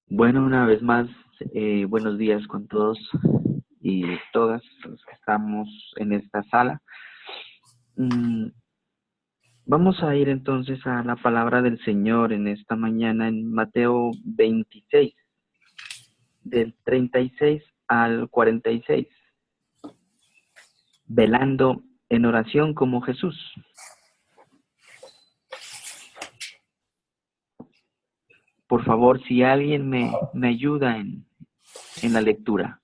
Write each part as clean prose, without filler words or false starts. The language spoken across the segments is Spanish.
Bueno, una vez más, buenos días con todos y todas los que estamos en esta sala. Mm, Vamos a ir entonces a la palabra del Señor en esta mañana en Mateo 26, del 36 al 46, velando en oración como Jesús. Por favor, si alguien me ayuda en la lectura.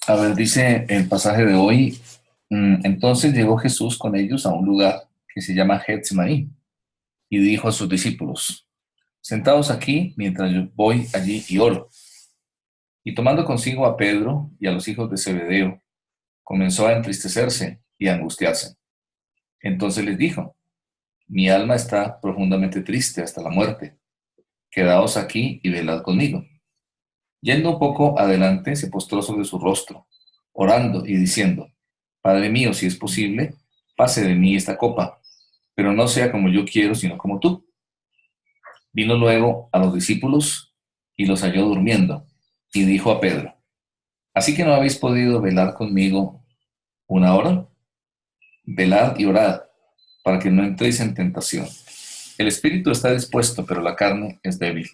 A ver, dice el pasaje de hoy, entonces llegó Jesús con ellos a un lugar que se llama Getsemaní y dijo a sus discípulos, sentaos aquí mientras yo voy allí y oro. Y tomando consigo a Pedro y a los hijos de Zebedeo, comenzó a entristecerse y a angustiarse. Entonces les dijo, mi alma está profundamente triste hasta la muerte. Quedaos aquí y velad conmigo. Yendo un poco adelante, se postró sobre su rostro, orando y diciendo, Padre mío, si es posible, pase de mí esta copa, pero no sea como yo quiero, sino como tú. Vino luego a los discípulos y los halló durmiendo, y dijo a Pedro, ¿así que no habéis podido velar conmigo una hora? Velad y orad, para que no entréis en tentación. El espíritu está dispuesto, pero la carne es débil.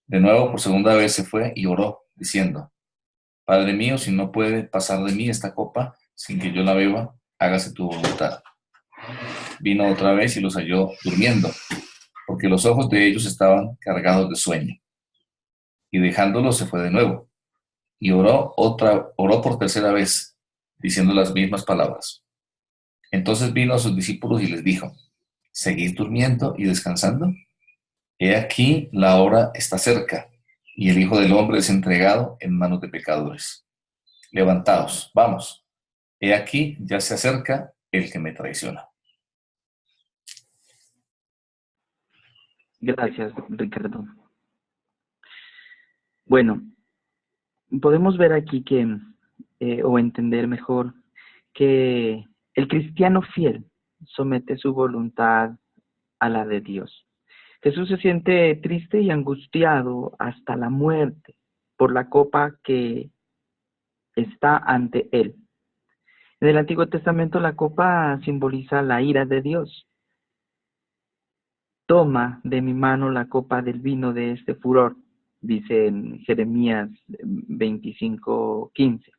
De nuevo, por segunda vez se fue y oró, diciendo, Padre mío, si no puede pasar de mí esta copa sin que yo la beba, hágase tu voluntad. Vino otra vez y los halló durmiendo, porque los ojos de ellos estaban cargados de sueño. Y dejándolos se fue de nuevo, y oró por tercera vez, diciendo las mismas palabras. Entonces vino a sus discípulos y les dijo, ¿seguís durmiendo y descansando? He aquí la hora está cerca, y el Hijo del Hombre es entregado en manos de pecadores. Levantaos, vamos. He aquí ya se acerca el que me traiciona. Gracias, Ricardo. Bueno, podemos ver aquí que, o entender mejor, que el cristiano fiel somete su voluntad a la de Dios. Jesús se siente triste y angustiado hasta la muerte por la copa que está ante él. En el Antiguo Testamento la copa simboliza la ira de Dios. Toma de mi mano la copa del vino de este furor, dice en Jeremías 25:15,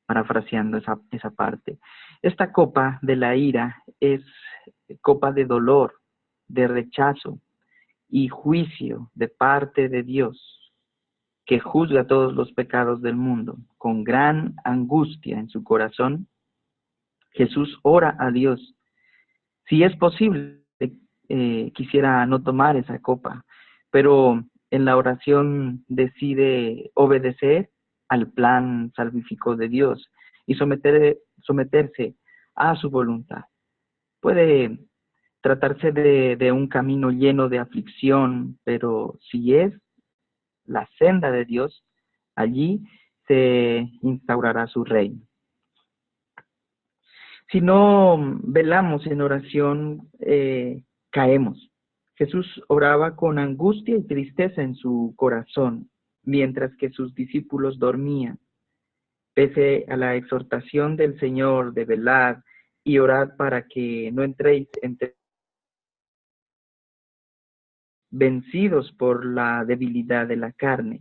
parafraseando esa parte. Esta copa de la ira es copa de dolor, de rechazo y juicio de parte de Dios, que juzga todos los pecados del mundo. Con gran angustia en su corazón, Jesús ora a Dios. Si es posible, quisiera no tomar esa copa, pero en la oración decide obedecer al plan salvífico de Dios y someterse a su voluntad. Puede tratarse de un camino lleno de aflicción, pero si es la senda de Dios, allí se instaurará su reino. Si no velamos en oración, caemos. Jesús oraba con angustia y tristeza en su corazón, mientras que sus discípulos dormían. Pese a la exhortación del Señor de velad y orad para que no entréis entre vencidos por la debilidad de la carne.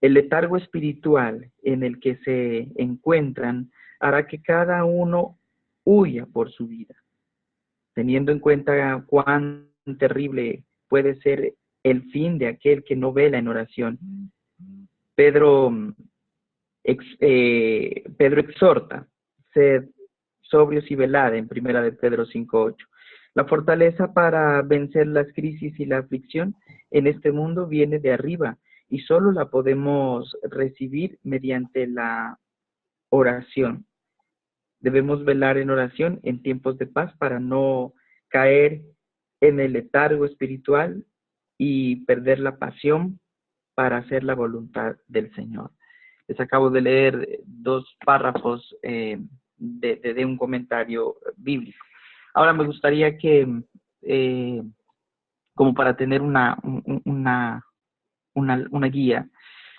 El letargo espiritual en el que se encuentran hará que cada uno huya por su vida, teniendo en cuenta cuán terrible puede ser el fin de aquel que no vela en oración. Pedro, Pedro exhorta, sed sobrios y velad en primera de Pedro 5:8. La fortaleza para vencer las crisis y la aflicción en este mundo viene de arriba y solo la podemos recibir mediante la oración. Debemos velar en oración en tiempos de paz para no caer en el letargo espiritual y perder la pasión para hacer la voluntad del Señor. Les acabo de leer 2 párrafos de un comentario bíblico. Ahora me gustaría que, como para tener una guía,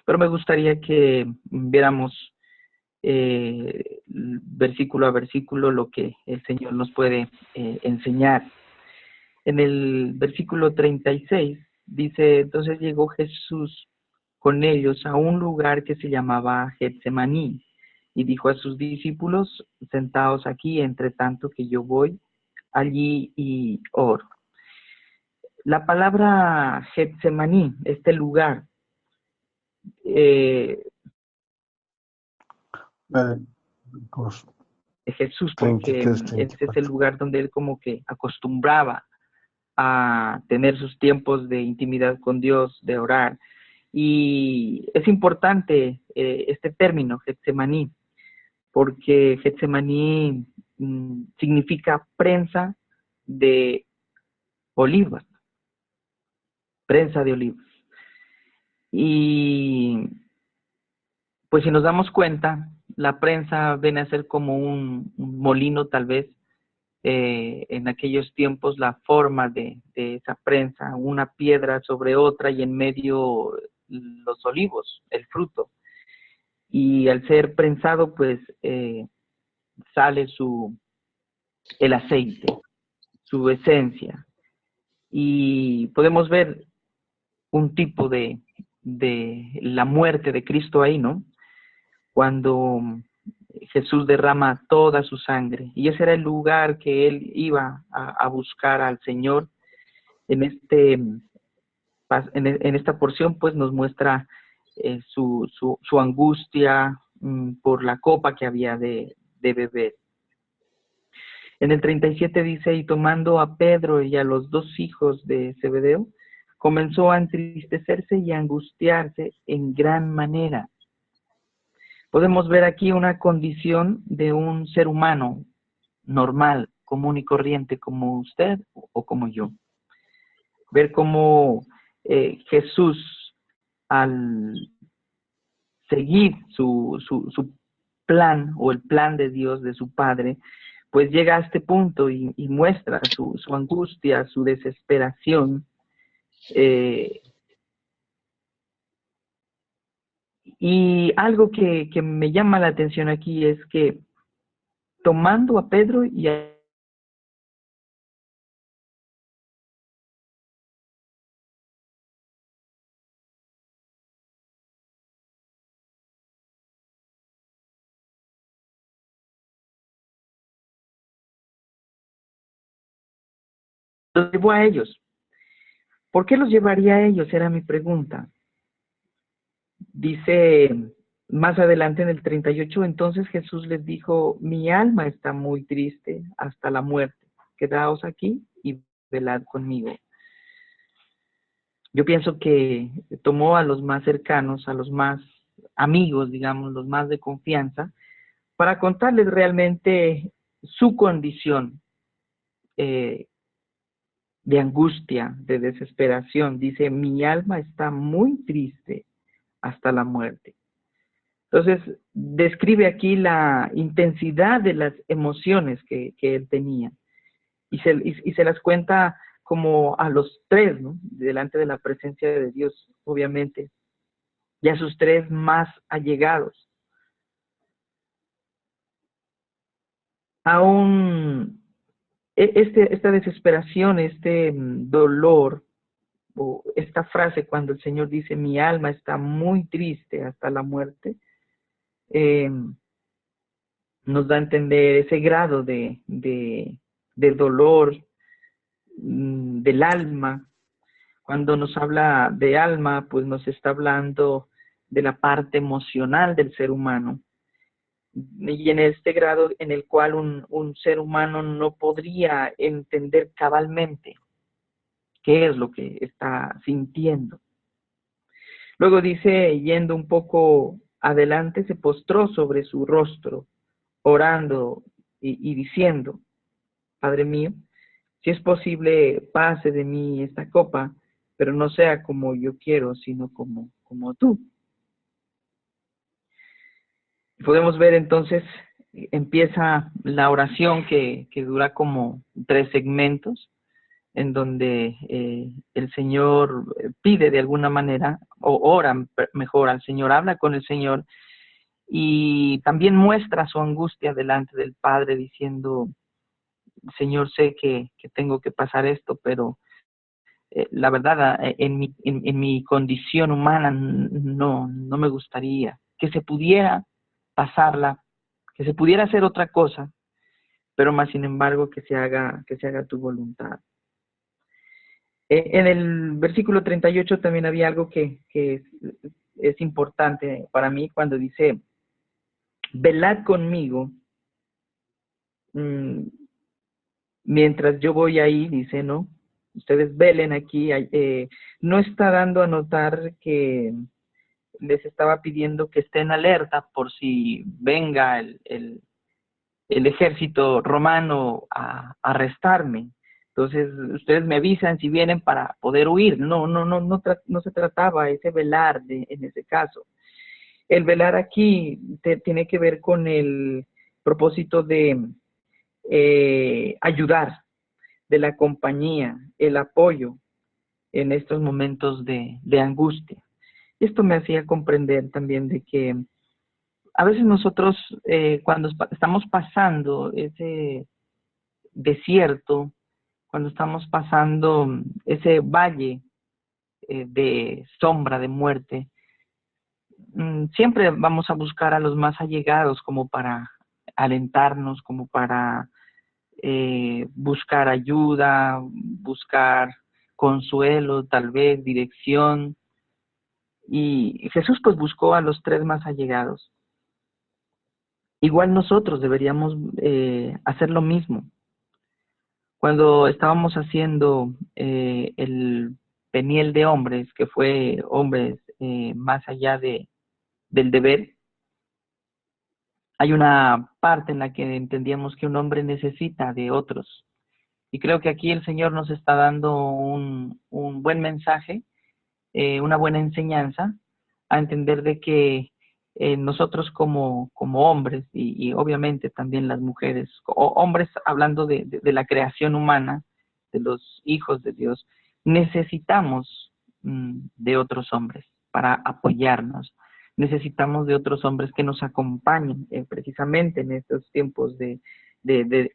pero me gustaría que viéramos versículo a versículo lo que el Señor nos puede enseñar. En el versículo 36 dice, entonces llegó Jesús con ellos a un lugar que se llamaba Getsemaní y dijo a sus discípulos, sentaos aquí, entre tanto que yo voy allí y oro. La palabra Getsemaní, este lugar, de Jesús, porque ese es el lugar donde él como que acostumbraba a tener sus tiempos de intimidad con Dios, de orar. Y es importante este término, Getsemaní, porque Getsemaní significa prensa de olivas, prensa de olivas. Y pues si nos damos cuenta, la prensa viene a ser como un molino tal vez. En aquellos tiempos la forma de esa prensa, una piedra sobre otra y en medio los olivos, el fruto. Y al ser prensado, pues sale el aceite, su esencia. Y podemos ver un tipo de la muerte de Cristo ahí, ¿no? Cuando Jesús derrama toda su sangre. Y ese era el lugar que él iba a buscar al Señor. En esta porción, pues, nos muestra su angustia por la copa que había de beber. En el 37 dice, y tomando a Pedro y a los 2 hijos de Zebedeo, comenzó a entristecerse y a angustiarse en gran manera. Podemos ver aquí una condición de un ser humano normal, común y corriente, como usted o como yo. Ver cómo Jesús, al seguir su plan o el plan de Dios, de su Padre, pues llega a este punto y muestra su angustia, su desesperación. Y algo que me llama la atención aquí es que tomando a Pedro y a los llevó a ellos. ¿Por qué los llevaría a ellos? Era mi pregunta. Dice más adelante en el 38, entonces Jesús les dijo, mi alma está muy triste hasta la muerte. Quedaos aquí y velad conmigo. Yo pienso que tomó a los más cercanos, a los más amigos, digamos, los más de confianza, para contarles realmente su condición de angustia, de desesperación. Dice, mi alma está muy triste hasta la muerte. Entonces, describe aquí la intensidad de las emociones que él tenía y se las cuenta como a los 3, ¿no? Delante de la presencia de Dios, obviamente, y a sus 3 más allegados. Aún esta desesperación, este dolor, o esta frase cuando el Señor dice, mi alma está muy triste hasta la muerte, nos da a entender ese grado de dolor del alma. Cuando nos habla de alma, pues nos está hablando de la parte emocional del ser humano. Y en este grado en el cual un ser humano no podría entender cabalmente qué es lo que está sintiendo. Luego dice, yendo un poco adelante, se postró sobre su rostro, orando y diciendo, Padre mío, si es posible, pase de mí esta copa, pero no sea como yo quiero, sino como tú. Podemos ver entonces, empieza la oración que dura como 3 segmentos, en donde el Señor pide de alguna manera, o ora mejor al Señor, habla con el Señor, y también muestra su angustia delante del Padre, diciendo, Señor, sé que tengo que pasar esto, pero la verdad, en mi condición humana no me gustaría que se pudiera pasarla, que se pudiera hacer otra cosa, pero más sin embargo que se haga tu voluntad. En el versículo 38 también había algo que es importante para mí cuando dice, velad conmigo, mmm, mientras yo voy ahí, dice, ¿no? Ustedes velen aquí, no está dando a notar que les estaba pidiendo que estén alerta por si venga el ejército romano a arrestarme. Entonces, ustedes me avisan si vienen para poder huir. No se trataba ese velar en ese caso. El velar aquí tiene que ver con el propósito de ayudar, de la compañía, el apoyo en estos momentos de angustia. Esto me hacía comprender también de que a veces nosotros cuando estamos pasando ese desierto, cuando estamos pasando ese valle de sombra, de muerte, siempre vamos a buscar a los más allegados como para alentarnos, como para buscar ayuda, buscar consuelo, tal vez dirección. Y Jesús pues buscó a los 3 más allegados. Igual nosotros deberíamos hacer lo mismo. Cuando estábamos haciendo el Peniel de hombres, que fue hombres más allá del deber, hay una parte en la que entendíamos que un hombre necesita de otros. Y creo que aquí el Señor nos está dando un buen mensaje, una buena enseñanza, a entender de que nosotros como hombres, y obviamente también las mujeres, hombres hablando de la creación humana, de los hijos de Dios, necesitamos de otros hombres para apoyarnos. Necesitamos de otros hombres que nos acompañen precisamente en estos tiempos de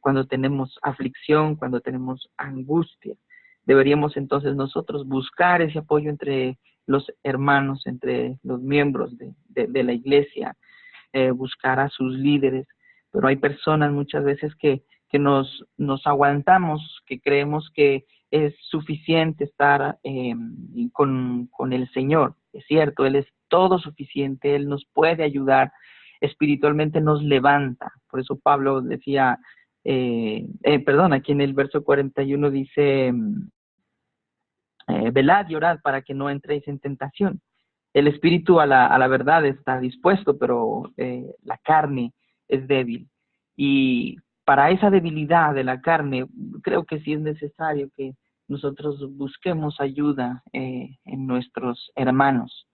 cuando tenemos aflicción, cuando tenemos angustia. Deberíamos entonces nosotros buscar ese apoyo entre los hermanos, entre los miembros de la iglesia, buscar a sus líderes, pero hay personas muchas veces que nos aguantamos, que creemos que es suficiente estar con el Señor. Es cierto, Él es todo suficiente, Él nos puede ayudar, espiritualmente nos levanta. Por eso Pablo decía, aquí en el verso 41 dice, velad y orad para que no entréis en tentación. El espíritu a la verdad está dispuesto, pero la carne es débil. Y para esa debilidad de la carne, creo que sí es necesario que nosotros busquemos ayuda en nuestros hermanos.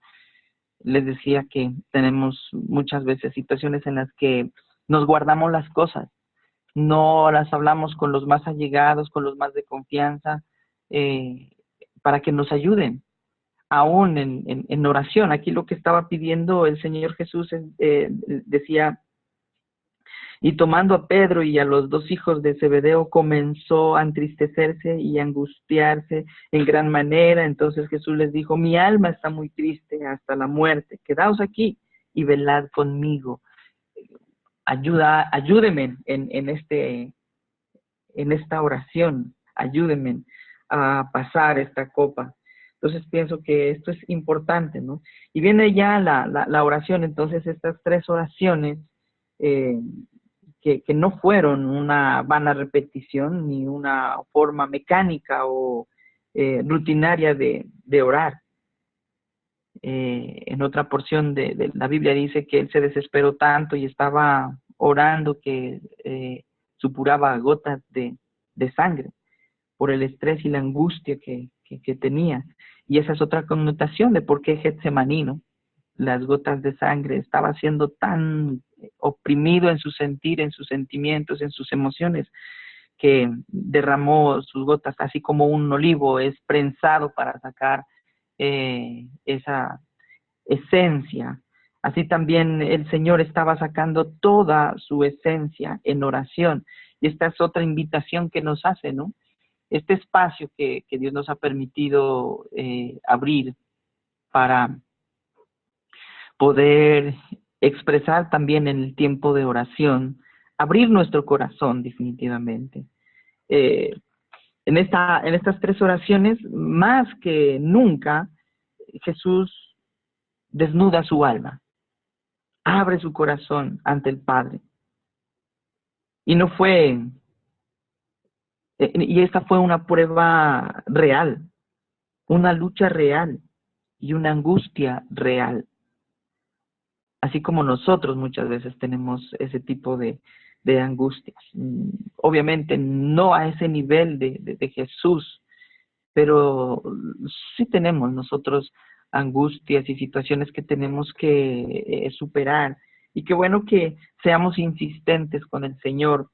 Les decía que tenemos muchas veces situaciones en las que nos guardamos las cosas, no las hablamos con los más allegados, con los más de confianza, para que nos ayuden aún en oración. Aquí lo que estaba pidiendo el Señor Jesús decía, y tomando a Pedro y a los 2 hijos de Zebedeo, comenzó a entristecerse y a angustiarse en gran manera. Entonces Jesús les dijo, mi alma está muy triste hasta la muerte, quedaos aquí y velad conmigo. Ayúdenme en esta oración, ayúdenme a pasar esta copa. Entonces pienso que esto es importante, ¿no? Y viene ya la oración, entonces estas 3 oraciones eh, que no fueron una vana repetición ni una forma mecánica o rutinaria de orar. En otra porción de la Biblia dice que él se desesperó tanto y estaba orando que supuraba gotas de sangre por el estrés y la angustia que tenía. Y esa es otra connotación de por qué Getsemaní, ¿no? Las gotas de sangre, estaba siendo tan oprimido en su sentir, en sus sentimientos, en sus emociones, que derramó sus gotas, así como un olivo es prensado para sacar esa esencia. Así también el Señor estaba sacando toda su esencia en oración. Y esta es otra invitación que nos hace, ¿no? Este espacio que Dios nos ha permitido abrir para poder expresar también en el tiempo de oración, abrir nuestro corazón definitivamente. Eh, en estas 3 oraciones, más que nunca, Jesús desnuda su alma, abre su corazón ante el Padre. Y no fue, y esta fue una prueba real, una lucha real y una angustia real. Así como nosotros muchas veces tenemos ese tipo de angustias. Obviamente no a ese nivel de Jesús, pero sí tenemos nosotros angustias y situaciones que tenemos que superar. Y qué bueno que seamos insistentes con el Señor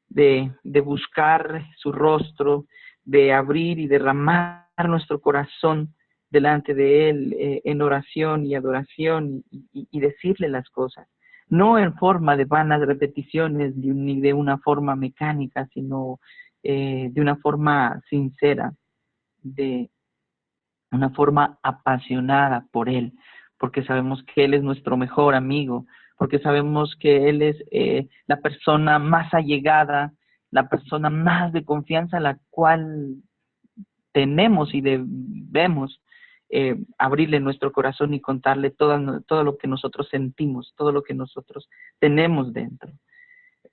de buscar su rostro, de abrir y derramar nuestro corazón delante de Él en oración y adoración y decirle las cosas. No en forma de vanas repeticiones ni de una forma mecánica, sino de una forma sincera, de una forma apasionada por Él, porque sabemos que Él es nuestro mejor amigo, porque sabemos que Él es la persona más allegada, la persona más de confianza a la cual tenemos y debemos abrirle nuestro corazón y contarle todo lo que nosotros sentimos, todo lo que nosotros tenemos dentro.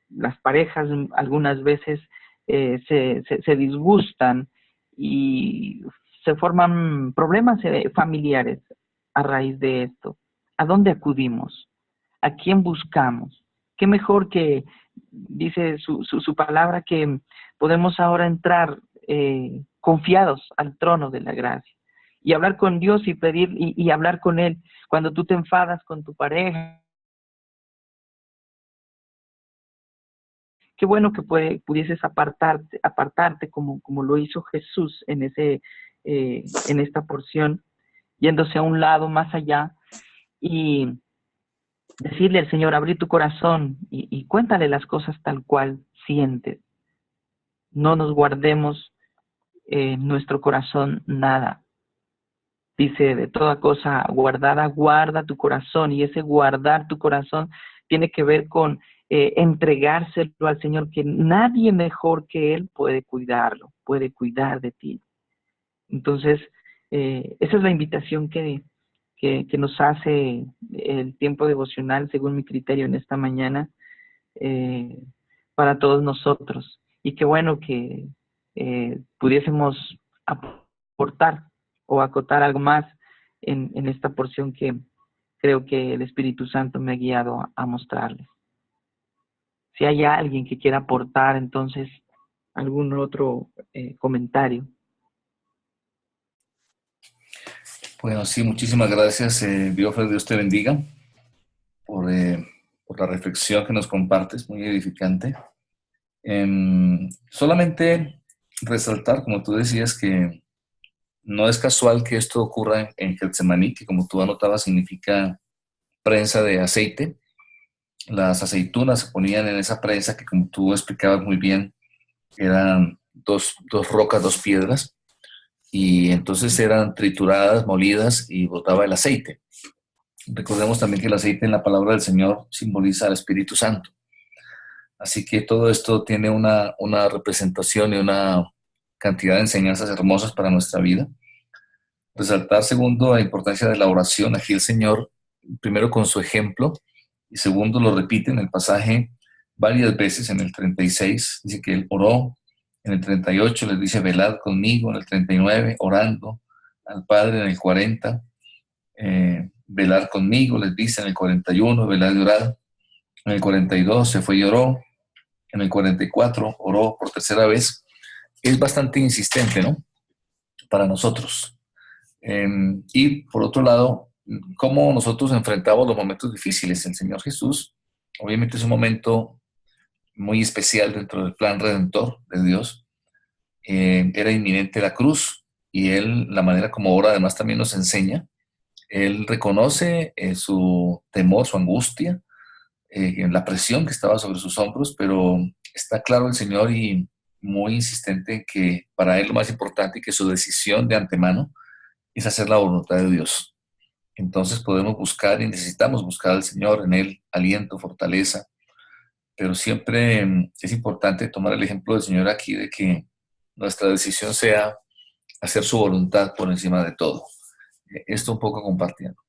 Las parejas algunas veces se disgustan y se forman problemas familiares a raíz de esto. ¿A dónde acudimos? ¿A quién buscamos? Qué mejor que dice su palabra que podemos ahora entrar confiados al trono de la gracia y hablar con Dios y pedir y hablar con Él. Cuando tú te enfadas con tu pareja, qué bueno que pudieses apartarte como lo hizo Jesús en esta porción, yéndose a un lado más allá y decirle al Señor, abrir tu corazón y cuéntale las cosas tal cual sientes. No nos guardemos en nuestro corazón nada. Dice, de toda cosa guardada, guarda tu corazón. Y ese guardar tu corazón tiene que ver con entregárselo al Señor, que nadie mejor que Él puede cuidarlo, puede cuidar de ti. Entonces, esa es la invitación que nos hace el tiempo devocional, según mi criterio, en esta mañana, para todos nosotros. Y qué bueno que pudiésemos aportar o acotar algo más en esta porción que creo que el Espíritu Santo me ha guiado a mostrarles. Si hay alguien que quiera aportar, entonces, algún otro comentario. Bueno, sí, muchísimas gracias, Biofred, Dios te bendiga por la reflexión que nos compartes, muy edificante. Solamente resaltar, como tú decías, que no es casual que esto ocurra en Getsemaní, que como tú anotabas significa prensa de aceite. Las aceitunas se ponían en esa prensa que, como tú explicabas muy bien, eran dos rocas, 2 piedras, y entonces eran trituradas, molidas y botaba el aceite. Recordemos también que el aceite en la palabra del Señor simboliza al Espíritu Santo. Así que todo esto tiene una representación y una cantidad de enseñanzas hermosas para nuestra vida. Resaltar, segundo, la importancia de la oración. Aquí el Señor, primero con su ejemplo, y segundo, lo repite en el pasaje varias veces. En el 36 dice que Él oró, en el 38 les dice velad conmigo, en el 39 orando al Padre, en el 40 velar conmigo, les dice en el 41, velar y orar. En el 42 se fue y oró. En el 44 oró por tercera vez. Es bastante insistente, ¿no? Para nosotros. Y por otro lado, cómo nosotros enfrentamos los momentos difíciles. El Señor Jesús, obviamente es un momento muy especial dentro del plan redentor de Dios. Era inminente la cruz y Él, la manera como ora además también nos enseña, Él reconoce su temor, su angustia, la presión que estaba sobre sus hombros, pero está claro el Señor y muy insistente en que para Él lo más importante y que su decisión de antemano es hacer la voluntad de Dios. Entonces podemos buscar y necesitamos buscar al Señor en Él, aliento, fortaleza, pero siempre es importante tomar el ejemplo del Señor aquí de que nuestra decisión sea hacer su voluntad por encima de todo. Esto un poco compartiendo.